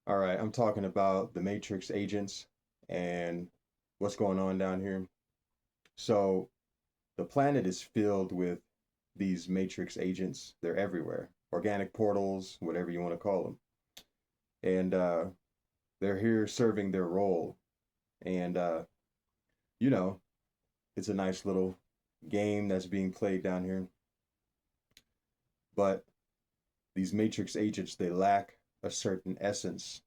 All right, I'm talking about the Matrix agents and what's going on down here. So, the planet is filled with these Matrix agents. They're everywhere. Organic portals, whatever you want to call them. And they're here serving their role. And, you know, it's a nice little game that's being played down here. But these Matrix agents, they lack a certain essence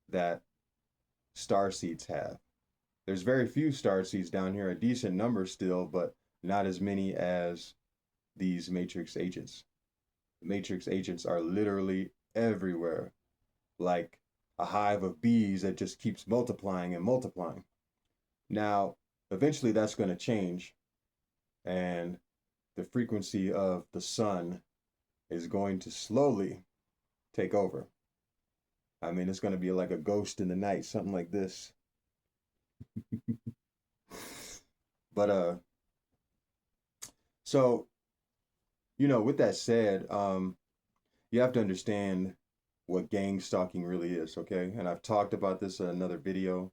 that star seeds have. There's very few star seeds down here, a decent number still, but not as many as these matrix agents. Matrix agents are literally everywhere, like a hive of bees that just keeps multiplying and multiplying. Now, eventually that's going to change, and the frequency of the sun is going to slowly take over. I mean, it's going to be like a ghost in the night, something like this. But so with that said, you have to understand what gang stalking really is, okay? And I've talked about this in another video,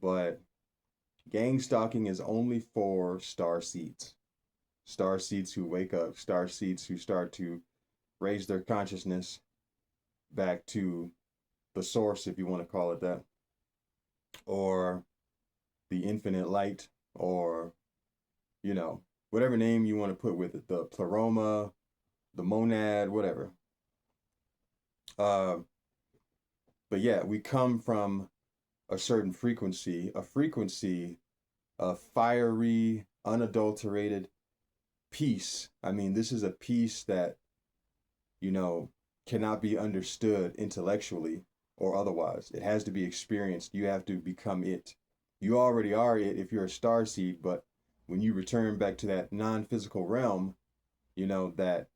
but gang stalking is only for star seeds. Star seeds who wake up, star seeds who start to raise their consciousness back to the source, if you want to call it that, or the infinite light, or, whatever name you want to put with it, the pleroma, the monad, whatever. Uh, but yeah, we come from a certain frequency, a frequency of fiery, unadulterated peace. I mean, this is a peace that, you know, cannot be understood intellectually or otherwise. It has to be experienced. You have to become it. You already are it if you're a star seed, but when you return back to that non-physical realm, that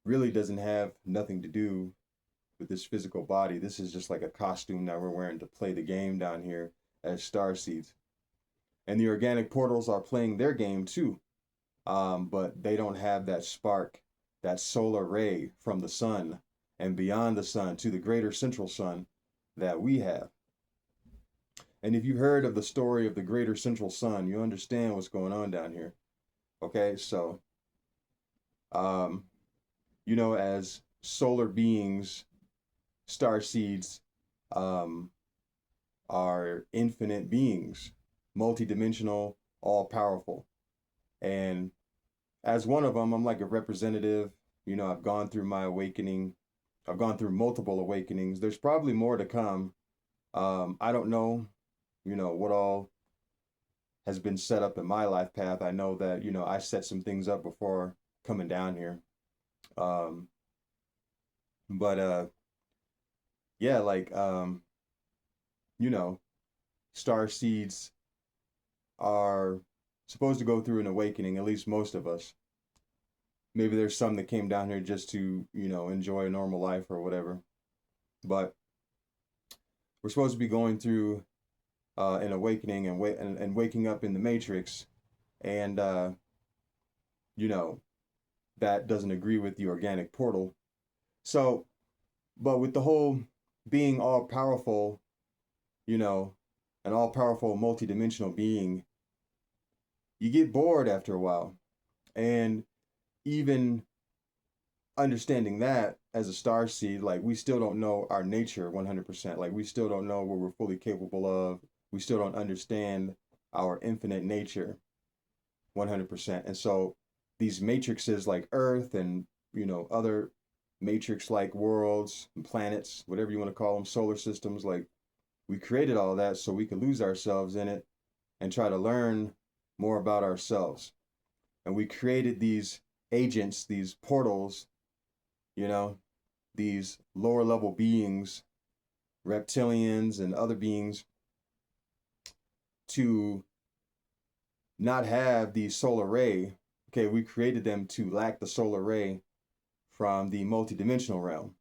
really doesn't have nothing to do with this physical body. This is just like a costume that we're wearing to play the game down here as star seeds. And the organic portals are playing their game too, but they don't have that spark, that solar ray from the sun and beyond the sun to the greater central sun that we have. And if you heard of the story of the greater central sun, you understand what's going on down here. Okay, so um, as solar beings, star seeds um, are infinite beings, multidimensional, all powerful. And as one of them, I'm like a representative. I've gone through my awakening. I've gone through multiple awakenings. There's probably more to come. I don't know, what all has been set up in my life path. I know that, I set some things up before coming down here. Um, but yeah, like you know, star seeds are supposed to go through an awakening, at least most of us. Maybe there's some that came down here just to, enjoy a normal life or whatever. But we're supposed to be going through an awakening and waking up in the matrix, and you know that doesn't agree with the organic portal. So, but with the whole being all powerful, you know, an all powerful multidimensional being, you get bored after a while, and even understanding that as a star seed, like we still don't know our nature 100%. Like we still don't know what we're fully capable of. We still don't understand our infinite nature 100%. And so these matrices like Earth and, other matrix like worlds and planets, whatever you want to call them, solar systems, like we created all that so we could lose ourselves in it and try to learn more about ourselves. And we created these agents, these portals, you know, these lower level beings, reptilians and other beings, to not have the solar ray. Okay, we created them to lack the solar ray from the multidimensional realm.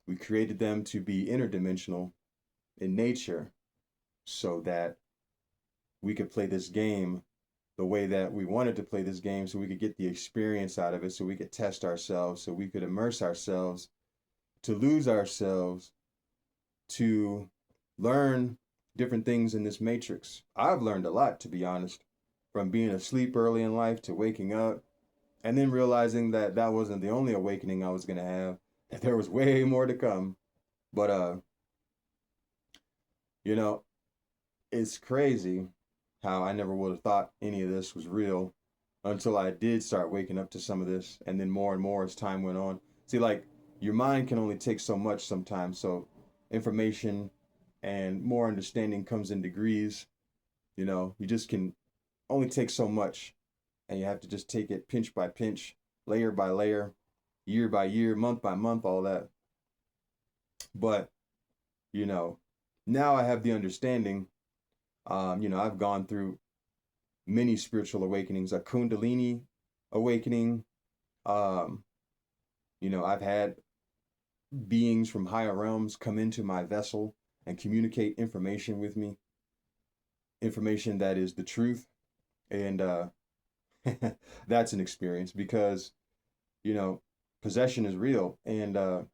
We created them to be interdimensional in nature so that we could play this game the way that we wanted to play this game, so we could get the experience out of it, so we could test ourselves, so we could immerse ourselves, to lose ourselves to learn different things in this matrix. I've learned a lot, to be honest, from being asleep early in life to waking up and then realizing that that wasn't the only awakening I was going to have, that there was way more to come. But, you know, it's crazy how I never would have thought any of this was real until I did start waking up to some of this, and then more and more as time went on. See, like, your mind can only take so much sometimes, so information and more understanding comes in degrees. You just can only take so much, and you have to just take it pinch by pinch, layer by layer, year by year, month by month, all that. But, you know, now I have the understanding. I've gone through many spiritual awakenings, a Kundalini awakening. Um, I've had beings from higher realms come into my vessel and communicate information with me, information that is the truth. And that's an experience because, you know, possession is real. And,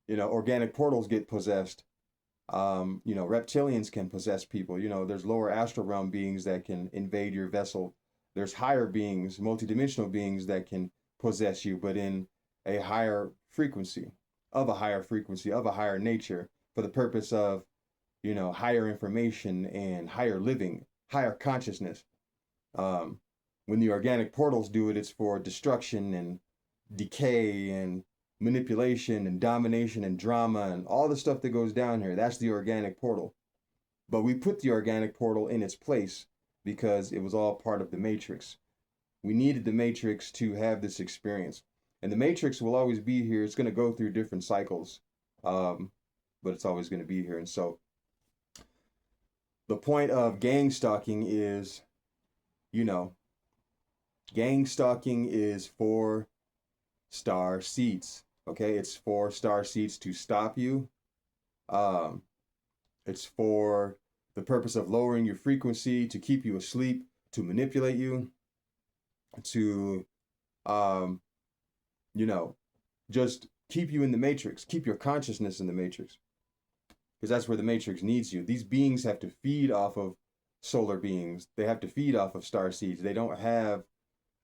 organic portals get possessed. Reptilians can possess people. There's lower astral realm beings that can invade your vessel. There's higher beings, multidimensional beings that can possess you, but in a higher frequency, of a higher frequency, of a higher nature, for the purpose of, higher information and higher living, higher consciousness. Um, when the organic portals do it, it's for destruction and decay and manipulation and domination and drama and all the stuff that goes down here. That's the organic portal. But we put the organic portal in its place because it was all part of the matrix. We needed the matrix to have this experience. And the matrix will always be here. It's going to go through different cycles, but it's always going to be here. And so the point of gang stalking is, you know, gang stalking is for star seeds. Okay, it's for star seeds to stop you. Um, it's for the purpose of lowering your frequency, to keep you asleep, to manipulate you, to, um, you know, just keep you in the matrix, keep your consciousness in the matrix, because that's where the matrix needs you. These beings have to feed off of solar beings. They have to feed off of star seeds. They don't have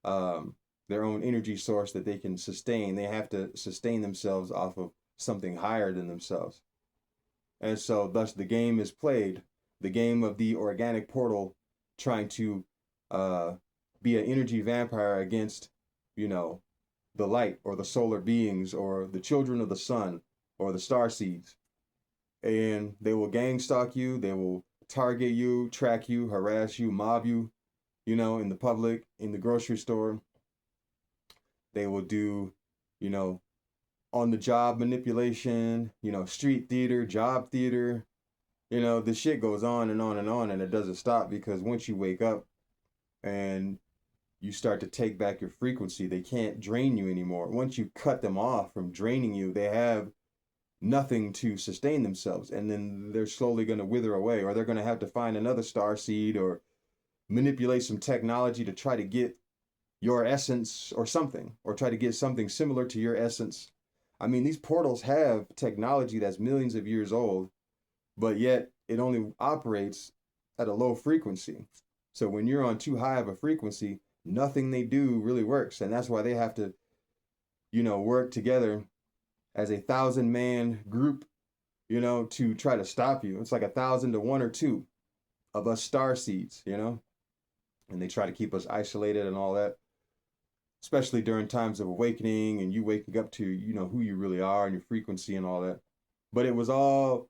um, their own energy source that they can sustain. They have to sustain themselves off of something higher than themselves. And so, thus, the game is played. The game of the organic portal trying to uh, be an energy vampire against, you know, the light or the solar beings or the children of the sun or the star seeds. And they will gang stalk you. They will target you, track you, harass you, mob you, in the public, in the grocery store. They will do, you know, on the job manipulation, street theater, job theater. The shit goes on and on and on, and it doesn't stop because once you wake up and you start to take back your frequency, they can't drain you anymore. Once you cut them off from draining you, they have nothing to sustain themselves, and then they're slowly going to wither away, or they're going to have to find another star seed or manipulate some technology to try to get your essence or something, or try to get something similar to your essence. I mean, these portals have technology that's millions of years old, but yet it only operates at a low frequency. So when you're on too high of a frequency, nothing they do really works. And that's why they have to, work together as a 1,000-man group, to try to stop you. It's like 1,000 to one or two of us star seeds, and they try to keep us isolated and all that, especially during times of awakening and you waking up to, who you really are and your frequency and all that. But it was all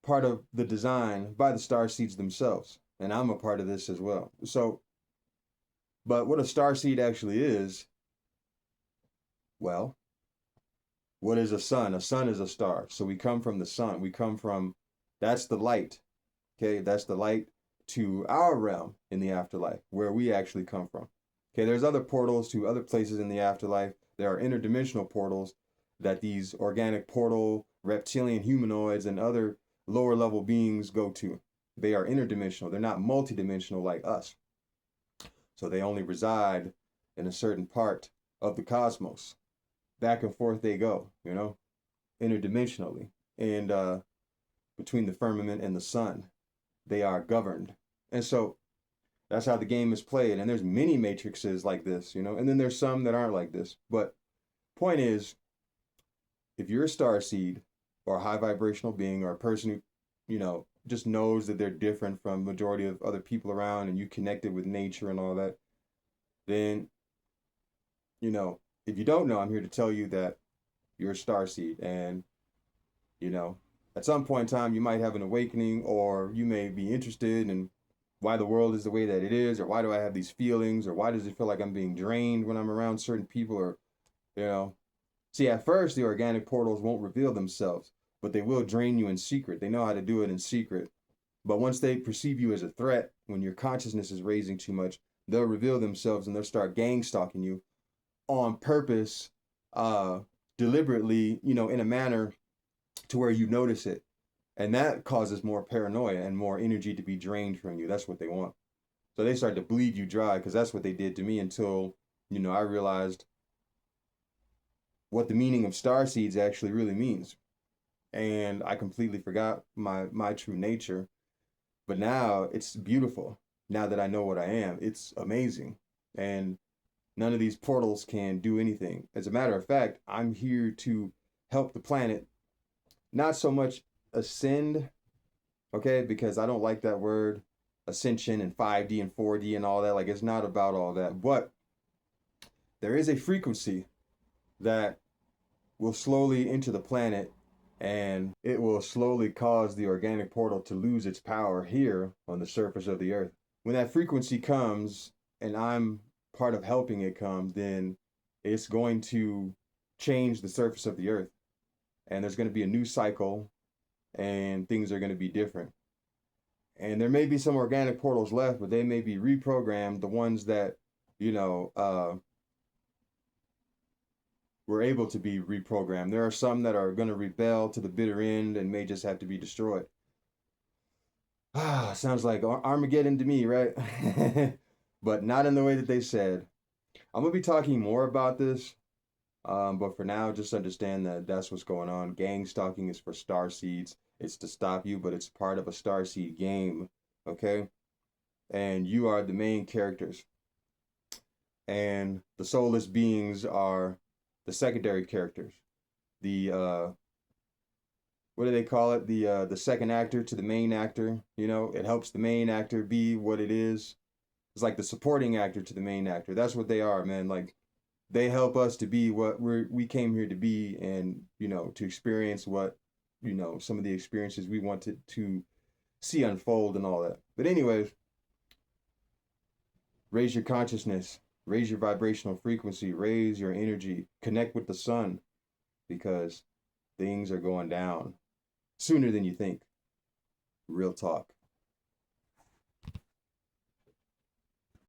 part of the design by the star seeds themselves. And I'm a part of this as well. So, but what a star seed actually is, well, what is a sun? A sun is a star. So we come from the sun. We come from, that's the light. Okay, that's the light to our realm in the afterlife, where we actually come from. Okay, there's other portals to other places in the afterlife. There are interdimensional portals that these organic portal, reptilian humanoids, and other lower level beings go to. They are interdimensional. They're not multidimensional like us. So they only reside in a certain part of the cosmos. Back and forth they go, interdimensionally. and between the firmament and the sun. They are governed. And so that's how the game is played. And there's many matrices like this, and then there's some that aren't like this. But point is, if you're a star seed or a high vibrational being or a person who, just knows that they're different from majority of other people around and you connected with nature and all that, then, you know, if you don't know, I'm here to tell you that you're a star seed. And, you know, at some point in time, you might have an awakening or you may be interested in why the world is the way that it is, or why do I have these feelings, or why does it feel like I'm being drained when I'm around certain people, or, you know, see, at first, the organic portals won't reveal themselves, but they will drain you in secret. They know how to do it in secret. But once they perceive you as a threat, when your consciousness is raising too much, they'll reveal themselves and they'll start gang stalking you on purpose, uh, deliberately, in a manner to where you notice it. And that causes more paranoia and more energy to be drained from you. That's what they want. So they start to bleed you dry because that's what they did to me until, I realized what the meaning of star seeds actually really means. And I completely forgot my true nature. But now it's beautiful. Now that I know what I am, it's amazing. And none of these portals can do anything. As a matter of fact, I'm here to help the planet, not so much ascend, okay? Because I don't like that word, ascension and 5D and 4D and all that. Like, it's not about all that. But there is a frequency that will slowly enter the planet and it will slowly cause the organic portal to lose its power here on the surface of the earth. When that frequency comes and I'm part of helping it come, then it's going to change the surface of the earth. And there's going to be a new cycle and things are going to be different. And there may be some organic portals left, but they may be reprogrammed, the ones that, you know, were able to be reprogrammed. There are some that are going to rebel to the bitter end and may just have to be destroyed. Ah, sounds like Armageddon to me, right? But not in the way that they said. I'm going to be talking more about this, but for now, just understand that that's what's going on. Gang stalking is for star seeds. It's to stop you, but it's part of a star seed game, okay? And you are the main characters. And the soulless beings are the secondary characters. The what do they call it? The second actor to the main actor. It helps the main actor be what it is. It's like the supporting actor to the main actor. That's what they are, man. Like they help us to be what we came here to be, and to experience what some of the experiences we wanted to see unfold and all that. But anyways, raise your consciousness, raise your vibrational frequency, raise your energy, connect with the sun, because things are going down sooner than you think. Real talk.